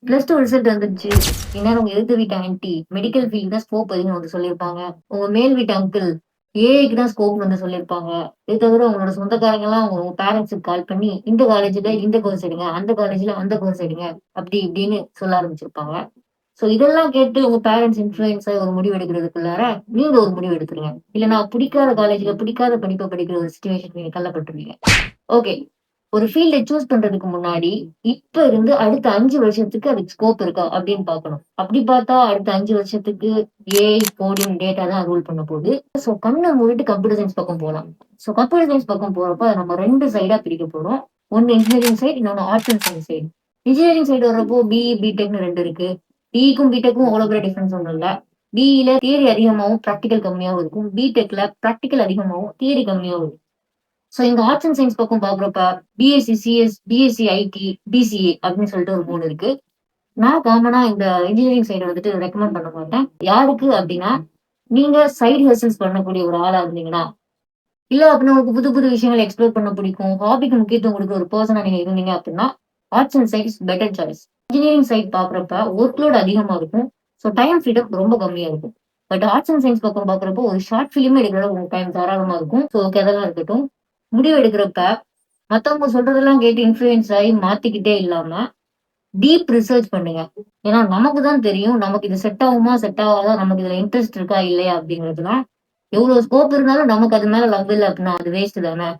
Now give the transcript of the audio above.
Plus two result வந்துருச்சு. இந்நேரம் உங்க எதிர்த்த வீட்டு ஆன்டி மெடிக்கல் ஃபீல்டு தான் ஸ்கோப் அதிகம் வந்து சொல்லியிருப்பாங்க. உங்க மேல் வீட்டு அங்கிள் ஏஐக்கு தான் ஸ்கோப் வந்து சொல்லியிருப்பாங்க. இது தவிர உங்களோட சொந்தக்காரங்க எல்லாம் உங்க பேரண்ட்ஸுக்கு கால் பண்ணி இந்த காலேஜ்ல இந்த கோர்ஸ் எடுங்க, அந்த காலேஜ்ல அந்த கோர்ஸ் எடுங்க அப்படி இப்படின்னு சொல்ல ஆரம்பிச்சிருப்பாங்க. சோ இதெல்லாம் கேட்டு உங்க பேரண்ட்ஸ் இன்ஃபுளுயன்ஸ் ஒரு முடிவு எடுக்கிறதுக்குள்ளார நீங்க ஒரு முடிவு எடுத்துருங்க. இல்ல நான் பிடிக்காத காலேஜ்ல பிடிக்காத படிப்பை படிக்கிற ஒரு சுச்சுவேஷன் நீங்க தள்ளப்பட்டுருவீங்க. ஓகே. ஒரு ஃபீல்ட சூஸ் பண்றதுக்கு முன்னாடி, இப்ப இருந்து அடுத்த 5 வருஷத்துக்கு அதுக்கு ஸ்கோப் இருக்கா அப்படின்னு பார்க்கணும். அப்படி பார்த்தா அடுத்த 5 வருஷத்துக்கு ஏஐ, கோடிங், டேட்டா தான் ரூல் பண்ண போகுது. சோ கண்ண மூடிட்டு கம்ப்யூட்டர் சயின்ஸ் பக்கம் போலாம். சோ கம்ப்யூட்டர் சயின்ஸ் பக்கம் போறப்ப நம்ம 2 சைடா பிரிக்க போறோம். ஒன்னு இன்ஜினியரிங் சைடு, இன்னொன்னு arts and science side. Engineering side வர்றப்போ பிஇ, பிடெக்னு 2 இருக்கு. பிஇக்கும் பிடெக்கும் அவ்வளவு பெரிய டிஃபரன்ஸ் ஒன்றும் இல்ல. பிஇல தியரி அதிகமாகவும் பிராக்டிகல் கம்மியாகவும் இருக்கும். பிடெக்ல பிராக்டிகல் அதிகமாகவும் தியரி கம்மியாகவும் இருக்கும். சோ இங்க ஆர்ட்ஸ் அண்ட் சயின்ஸ் பக்கம் பாக்குறப்ப BSc CS, BSc IT, BCA அப்படின்னு சொல்லிட்டு ஒரு 3 இருக்கு. நான் காமனா இந்த இன்ஜினியரிங் சைடு வந்துட்டு ரெக்கமெண்ட் பண்ண மாட்டேன். யாருக்கு அப்படின்னா, நீங்க சைடு ஹெசல்ஸ் பண்ணக்கூடிய ஒரு ஆளா இருந்தீங்கன்னா, இல்ல அப்படின்னா உங்களுக்கு புது புது விஷயங்களை எக்ஸ்ப்ளோர் பண்ண பிடிக்கும், ஹாபிக்கு முக்கியத்துவம் கொடுக்க ஒரு பர்சனா நீங்க இருந்தீங்க அப்படின்னா, arts and science better choice. Engineering side பாக்குறப்ப ஒர்க் லோட் அதிகமா இருக்கும். ஸோ டைம் ஃப்ரீடம் ரொம்ப கம்மியா இருக்கும். பட் ஆர்ட்ஸ் அண்ட் சயின்ஸ் பக்கம் பாக்குறப்போ ஒரு ஷார்ட் ஃபிலிமே எடுக்கிற உங்களுக்கு டைம் தாராளமா இருக்கும். ஸோ ஓகே, அதெல்லாம் இருக்கட்டும். முடிவு எடுக்கிறப்ப மத்தவங்க சொல்றதெல்லாம் கேட்டு இன்ஃப்ளூயன்ஸ் ஆகி மாத்திக்கிட்டே இல்லாம டீப் ரிசர்ச் பண்ணுங்க. ஏன்னா நமக்கு தான் தெரியும் நமக்கு இது செட் ஆகுமா செட் ஆகாதா, நமக்கு இதுல இன்ட்ரெஸ்ட் இருக்கா இல்லையா அப்படிங்கிறதுலாம். எவ்வளவு ஸ்கோப் இருந்தாலும் நமக்கு அது மேல லவ் இல்லை அப்படின்னா அது வேஸ்ட் தானே.